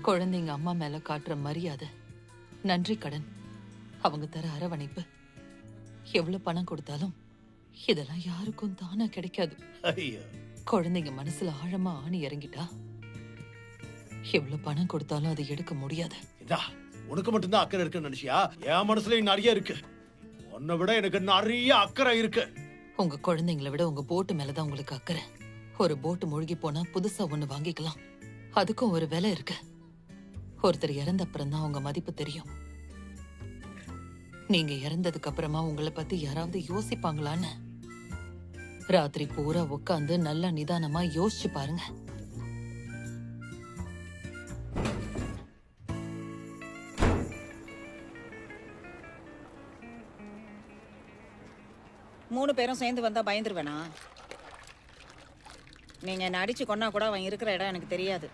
குழந்தைங்க அம்மா மேல காட்டுற மரியாதை, நன்றி கடன், அவங்க தர அரவணைப்பு, எவ்வளவு பணம் கொடுத்தாலும் இதெல்லாம் யாருக்கும் தானா கிடைக்காது. ஐயோ, குழந்தைங்க மனசுல ஆழமா ஆணி இறங்கிட்டா எவ்வளவு பணம் கொடுத்தாலும் அதை எடுக்க முடியாது. இதா உனக்கு மட்டும்தான் அக்கறை இருக்குன்னு நினைச்சியா? என் மனசுலயும் நிறைய இருக்கு. உன்னை விட எனக்கு நிறைய அக்கறை இருக்கு. உங்க குழந்தைங்களை விட உங்க போட்டு மேலதான் உங்களுக்கு அக்கறை. ஒரு போட்டு மூழ்கி போனா புதுசா ஒண்ணு வாங்கிக்கலாம். அதுக்கும் ஒரு விலை இருக்கு. ஒருத்தர் இறந்த அப்புறம் தான் உங்க மதிப்பு தெரியும். நீங்க இறந்ததுக்கு அப்புறமா உங்களை பத்தி யாராவது யோசிப்பாங்களான்னு ராத்திரி பூரா உட்காந்து நல்லா நிதானமா யோசிச்சு பாருங்க. மூணு பேரும் சேர்ந்து வந்தா பயந்துருவேனா? நீங்க என்ன அடிச்சு கொன்னா கூட அவன் இருக்கிற இடம் எனக்கு தெரியாது.